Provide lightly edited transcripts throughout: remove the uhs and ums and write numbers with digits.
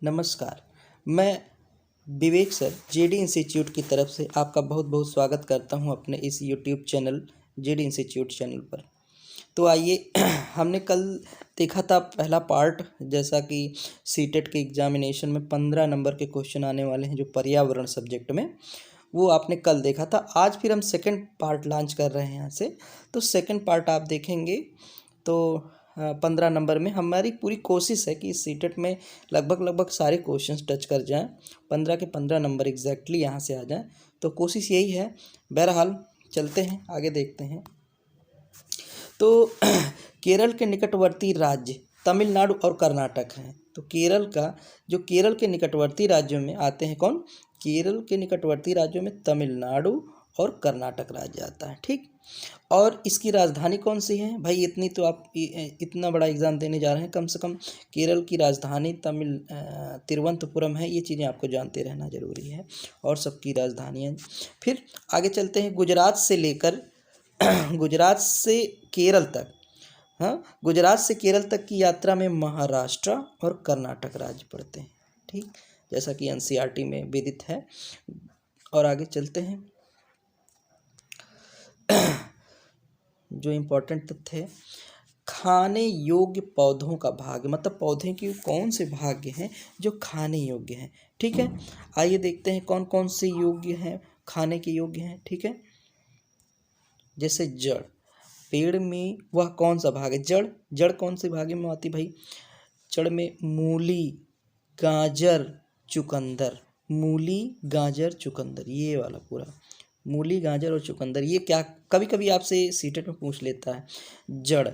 नमस्कार। मैं विवेक sir JD institute की तरफ से आपका बहुत बहुत स्वागत करता हूं अपने इस YouTube channel JD institute channel पर। तो आइए हमने कल देखा था पहला पार्ट, जैसा कि सीटेट के एग्जामिनेशन में 15 नंबर के क्वेश्चन आने वाले हैं जो पर्यावरण सब्जेक्ट में, वो आपने कल देखा था। आज फिर हम सेकंड पार्ट लॉन्च कर रहे हैं यहाँ से। तो सेकंड पार्ट आप देखेंगे तो 15 नंबर में हमारी पूरी कोशिश है कि सीटेट में लगभग सारे क्वेश्चंस टच कर जाएं, 15 के 15 नंबर एग्जैक्टली यहाँ से आ जाएं। तो कोशिश यही है। बहरहाल चलते हैं आगे, देखते हैं। तो केरल के निकटवर्ती राज्य तमिलनाडु और कर्नाटक हैं। तो केरल के निकटवर्ती राज्यों में आते हैं कौन? केरल के निकटवर्ती राज्यों में तमिलनाडु और कर्नाटक राज्य आता है। ठीक, और इसकी राजधानी कौन सी है भाई? इतनी तो आप इतना बड़ा एग्ज़ाम देने जा रहे हैं, कम से कम केरल की राजधानी तिरुवनंतपुरम है। ये चीज़ें आपको जानते रहना जरूरी है, और सबकी राजधानियाँ। फिर आगे चलते हैं। गुजरात से लेकर गुजरात से केरल तक, हाँ, गुजरात से केरल तक की यात्रा में महाराष्ट्र और कर्नाटक राज्य पड़ते हैं। ठीक, जैसा कि एनसीईआरटी में विदित है। और आगे चलते हैं। जो इम्पोर्टेंट तथ्य है, खाने योग्य पौधों का भाग्य, मतलब पौधे की कौन से भाग्य हैं जो खाने योग्य हैं। ठीक है, आइए देखते हैं कौन कौन से योग्य हैं, खाने के योग्य हैं। ठीक है, जैसे जड़, पेड़ में वह कौन सा भाग है? जड़ कौन से भाग में आती भाई? जड़ में मूली, गाजर, चुकंदर। मूली, गाजर, चुकंदर, ये वाला पूरा मूली, गाजर और चुकंदर। ये क्या कभी कभी आपसे सीटेट में पूछ लेता है। जड़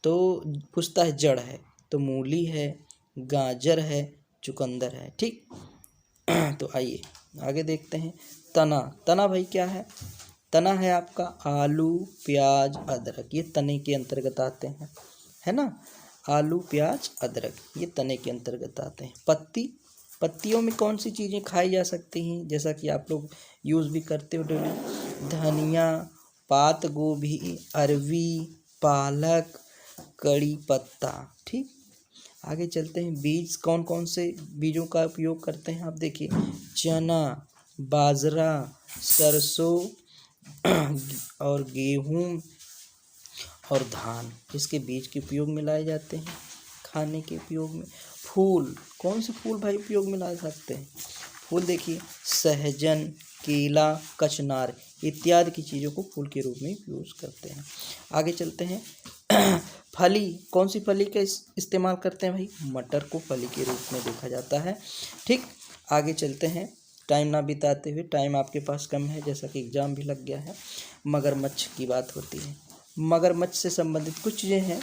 तो पूछता है, जड़ है तो मूली है, गाजर है, चुकंदर है। ठीक तो आइए आगे देखते हैं। तना भाई क्या है? तना है आपका आलू, प्याज, अदरक। ये तने के अंतर्गत आते हैं, है ना। आलू, प्याज, अदरक ये तने के अंतर्गत आते हैं। पत्तियों में कौन सी चीज़ें खाई जा सकती हैं, जैसा कि आप लोग यूज़ भी करते हो डेली? धनिया, पात गोभी, अरवी, पालक, कड़ी पत्ता। ठीक, आगे चलते हैं। बीज कौन कौन से बीजों का उपयोग करते हैं? आप देखिए, चना, बाजरा, सरसों और गेहूँ और धान, इसके बीज के उपयोग में लाए जाते हैं खाने के उपयोग में। फूल, कौन से फूल भाई उपयोग में ला सकते हैं? फूल देखिए, सहजन, केला, कचनार इत्यादि की चीज़ों को फूल के रूप में यूज़ करते हैं। आगे चलते हैं। फली, कौन सी फली का इस्तेमाल करते हैं भाई? मटर को फली के रूप में देखा जाता है। ठीक, आगे चलते हैं। टाइम ना बिताते हुए, टाइम आपके पास कम है जैसा कि एग्ज़ाम भी लग गया है। मगरमच्छ की बात होती है। मगरमच्छ से संबंधित कुछ चीज़ें हैं।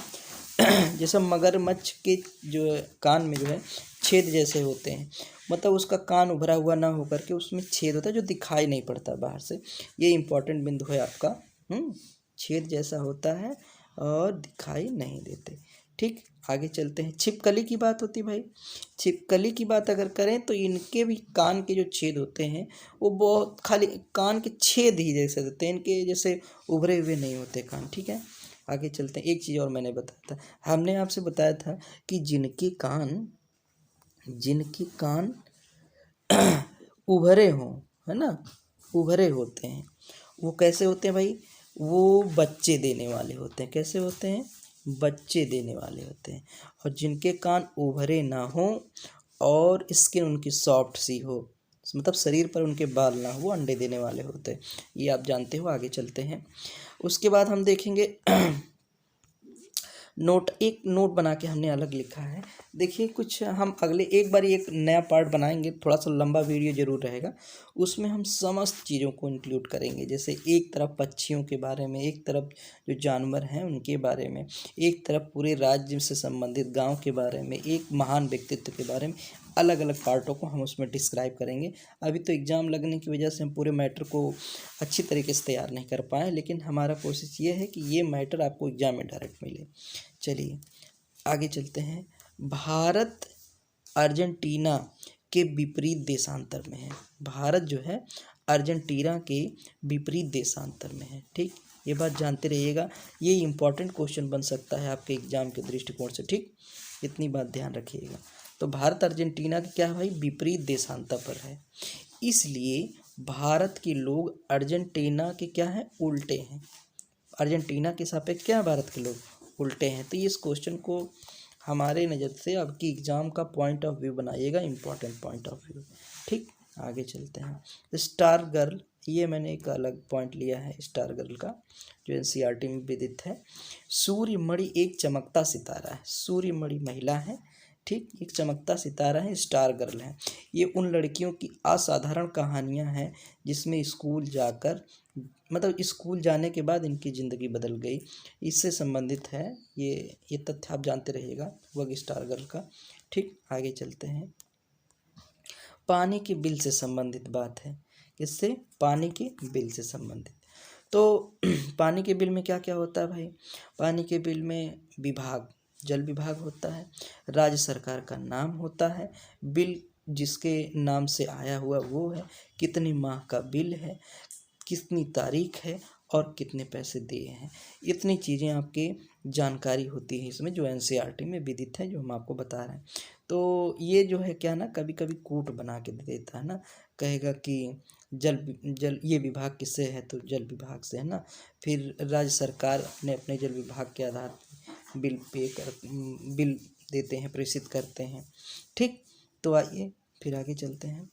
जैसे मगरमच्छ के जो कान में जो है छेद जैसे होते हैं, मतलब उसका कान उभरा हुआ ना होकर के उसमें छेद होता है जो दिखाई नहीं पड़ता बाहर से। ये इंपॉर्टेंट बिंदु है आपका। छेद जैसा होता है और दिखाई नहीं देते। ठीक, आगे चलते हैं। छिपकली की बात होती है भाई। छिपकली की बात अगर करें तो इनके भी कान के जो छेद होते हैं वो बहुत खाली कान के छेद ही जैसे होते हैं, इनके जैसे उभरे हुए नहीं होते कान। ठीक है, आगे चलते हैं। एक चीज़ और मैंने बताया था, हमने आपसे बताया था कि जिनके कान उभरे हों, है ना, उभरे होते हैं, वो कैसे होते हैं भाई? वो बच्चे देने वाले होते हैं। कैसे होते हैं? बच्चे देने वाले होते हैं। और जिनके कान उभरे ना हो और स्किन उनकी सॉफ्ट सी हो, मतलब शरीर पर उनके बाल ना हो, वो अंडे देने वाले होते हैं। ये आप जानते हो। आगे चलते हैं। उसके बाद हम देखेंगे एक नोट बना के हमने अलग लिखा है। देखिए, कुछ हम अगले एक बार एक नया पार्ट बनाएंगे, थोड़ा सा लंबा वीडियो जरूर रहेगा, उसमें हम समस्त चीज़ों को इंक्लूड करेंगे। जैसे एक तरफ पक्षियों के बारे में, एक तरफ जो जानवर हैं उनके बारे में, एक तरफ पूरे राज्य से संबंधित गांव के बारे में, एक महान व्यक्तित्व के बारे में, अलग अलग पार्टों को हम उसमें डिस्क्राइब करेंगे। अभी तो एग्ज़ाम लगने की वजह से हम पूरे मैटर को अच्छी तरीके से तैयार नहीं कर पाए, लेकिन हमारा कोशिश ये है कि ये मैटर आपको एग्ज़ाम में डायरेक्ट मिले। चलिए आगे चलते हैं। भारत अर्जेंटीना के विपरीत देशांतर में है। भारत जो है अर्जेंटीना के विपरीत देशांतर में है। ठीक, ये बात जानते रहिएगा, ये इंपॉर्टेंट क्वेश्चन बन सकता है आपके एग्जाम के दृष्टिकोण से। ठीक, इतनी बात ध्यान रखिएगा। तो भारत अर्जेंटीना की क्या है भाई, विपरीत देशांतर पर है, इसलिए भारत के लोग अर्जेंटीना के क्या हैं, उल्टे हैं। अर्जेंटीना के सापेक्ष क्या है, भारत के लोग उल्टे हैं। तो इस क्वेश्चन को हमारे नज़र से आपकी एग्जाम का पॉइंट ऑफ व्यू बनाइएगा, इंपॉर्टेंट पॉइंट ऑफ व्यू। ठीक, आगे चलते हैं। स्टार गर्ल, ये मैंने एक अलग पॉइंट लिया है स्टार गर्ल का, जो एनसीईआरटी में विदित है। सूर्यमणि एक चमकता सितारा है, सूर्यमणि महिला है, ठीक, एक चमकता सितारा है, स्टार गर्ल है। ये उन लड़कियों की असाधारण कहानियां हैं जिसमें स्कूल जाकर, मतलब स्कूल जाने के बाद इनकी ज़िंदगी बदल गई, इससे संबंधित है ये तथ्य आप जानते रहिएगा वह स्टार गर्ल का। ठीक, आगे चलते हैं। पानी के बिल से संबंधित बात है, किससे, पानी के बिल से संबंधित। तो पानी के बिल में क्या क्या होता है भाई, पानी के बिल में विभाग, जल विभाग होता है, राज्य सरकार का नाम होता है, बिल जिसके नाम से आया हुआ वो है, कितने माह का बिल है, कितनी तारीख है और कितने पैसे दिए हैं, इतनी चीज़ें आपकी जानकारी होती है इसमें, जो एनसीईआरटी में विदित है, जो हम आपको बता रहे हैं। तो ये जो है क्या ना, कभी कभी कूट बना के दे देता है ना, कहेगा कि जल ये विभाग किससे है, तो जल विभाग से है ना, फिर राज्य सरकार अपने अपने जल विभाग के आधार पर बिल देते हैं, प्रेषित करते हैं। ठीक, तो आइए फिर आगे चलते हैं।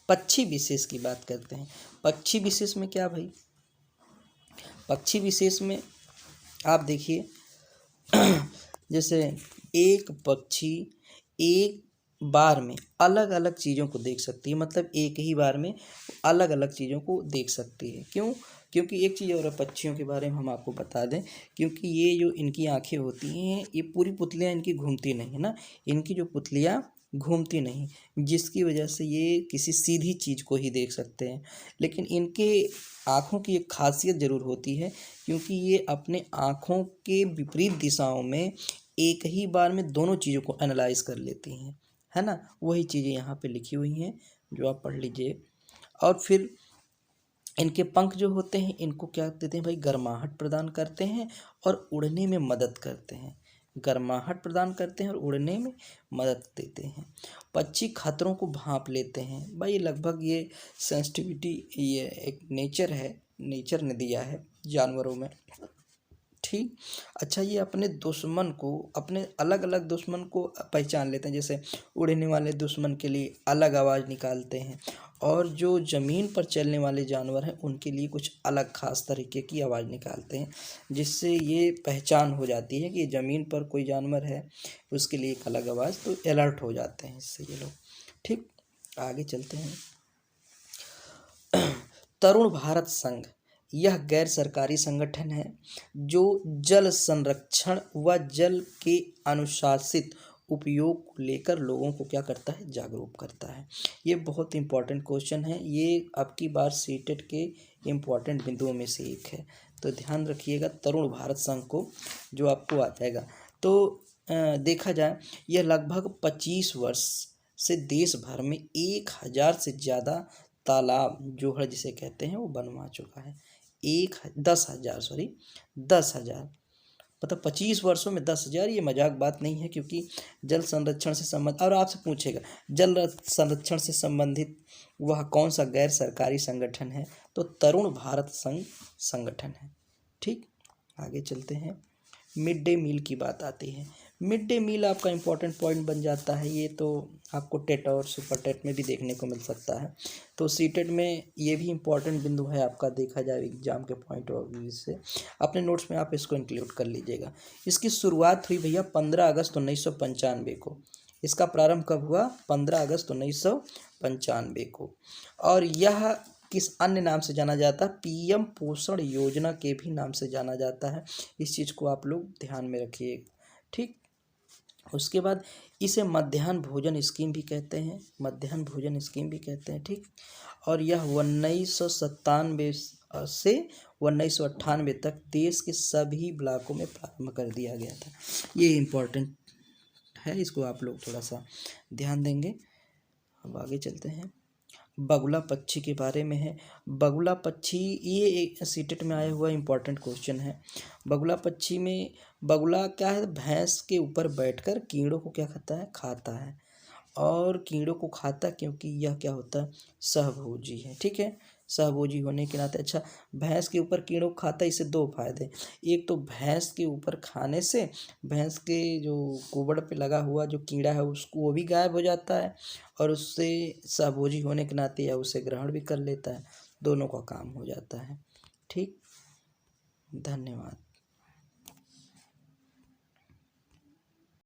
पक्षी विशेष की बात करते हैं। पक्षी विशेष में क्या भाई, पक्षी विशेष में आप देखिए जैसे एक पक्षी एक बार में अलग अलग चीज़ों को देख सकती है, मतलब एक ही बार में अलग अलग चीज़ों को देख सकती है। क्यों, क्योंकि एक चीज़ और पक्षियों के बारे में हम आपको बता दें, क्योंकि ये जो इनकी आंखें होती हैं, ये पूरी पुतलियाँ इनकी घूमती नहीं है ना, इनकी जो पुतलियाँ घूमती नहीं, जिसकी वजह से ये किसी सीधी चीज़ को ही देख सकते हैं। लेकिन इनके आँखों की एक खासियत ज़रूर होती है, क्योंकि ये अपने आँखों के विपरीत दिशाओं में एक ही बार में दोनों चीज़ों को एनालाइज कर लेती हैं, है ना, वही चीज़ें यहाँ पे लिखी हुई हैं, जो आप पढ़ लीजिए। और फिर इनके पंख जो होते हैं, इनको क्या देते हैं भाई, गर्माहट प्रदान करते हैं और उड़ने में मदद करते हैं, गर्माहट प्रदान करते हैं और उड़ने में मदद देते हैं। पक्षी खतरों को भांप लेते हैं भाई, लगभग ये सेंसिटिविटी, ये एक नेचर है, नेचर ने दिया है जानवरों में। ठीक, अच्छा, ये अपने दुश्मन को, अपने अलग अलग दुश्मन को पहचान लेते हैं, जैसे उड़ने वाले दुश्मन के लिए अलग आवाज़ निकालते हैं, और जो ज़मीन पर चलने वाले जानवर हैं उनके लिए कुछ अलग ख़ास तरीके की आवाज़ निकालते हैं, जिससे ये पहचान हो जाती है कि ज़मीन पर कोई जानवर है, उसके लिए एक अलग आवाज़, तो अलर्ट हो जाते हैं इससे ये लोग। ठीक, आगे चलते हैं। तरुण भारत संघ, यह गैर सरकारी संगठन है जो जल संरक्षण व जल के अनुशासित उपयोग को लेकर लोगों को क्या करता है, जागरूक करता है। ये बहुत इंपॉर्टेंट क्वेश्चन है, ये आपकी बार सीटेट के इम्पॉर्टेंट बिंदुओं में से एक है, तो ध्यान रखिएगा तरुण भारत संघ को, जो आपको आ जाएगा। तो देखा जाए, यह लगभग 25 वर्ष से देश भर में 1000 से ज़्यादा तालाब, जोहड़ जिसे कहते हैं, वो बनवा चुका है। 10,000 मतलब 25 वर्षों में 10,000, ये मजाक बात नहीं है, क्योंकि जल संरक्षण से संबंध, और आपसे पूछेगा जल संरक्षण से संबंधित वह कौन सा गैर सरकारी संगठन है, तो तरुण भारत संघ संगठन है। ठीक, आगे चलते हैं। मिड डे मील की बात आती है। मिड डे मील आपका इम्पोर्टेंट पॉइंट बन जाता है, ये तो आपको टेट और सुपर टेट में भी देखने को मिल सकता है, तो सी टेट में ये भी इम्पोर्टेंट बिंदु है आपका, देखा जाए एग्जाम के पॉइंट ऑफ व्यू से। अपने नोट्स में आप इसको इंक्लूड कर लीजिएगा। इसकी शुरुआत हुई भैया 15 अगस्त 1995 को। इसका प्रारंभ कब हुआ, 15 अगस्त 1995 को। और यह किस अन्य नाम से जाना जाता है, पीएम पोषण योजना के भी नाम से जाना जाता है, इस चीज़ को आप लोग ध्यान में रखिए। ठीक, उसके बाद इसे मध्याह्न भोजन स्कीम भी कहते हैं, मध्याह्न भोजन स्कीम भी कहते हैं। ठीक, और यह 1997 से 1998 तक देश के सभी ब्लॉकों में प्रारंभ कर दिया गया था। ये इम्पोर्टेंट है, इसको आप लोग थोड़ा सा ध्यान देंगे। अब आगे चलते हैं। बगुला पक्षी के बारे में है। बगुला पक्षी ये एक सीटेट में आया हुआ इम्पोर्टेंट क्वेश्चन है। बगुला पक्षी में बगुला क्या है, भैंस के ऊपर बैठकर कीड़ों को क्या खाता है, खाता है। और कीड़ों को खाता क्योंकि यह क्या होता है, सहभोजी है। ठीक है, सहभोजी होने के नाते अच्छा भैंस के ऊपर कीड़ों को खाता है, इससे दो फायदे। एक तो भैंस के ऊपर खाने से भैंस के जो गोबर पे लगा हुआ जो कीड़ा है उसको वो भी गायब हो जाता है, और उससे सहभोजी होने के नाते या उसे ग्रहण भी कर लेता है, दोनों का काम हो जाता है। ठीक, धन्यवाद।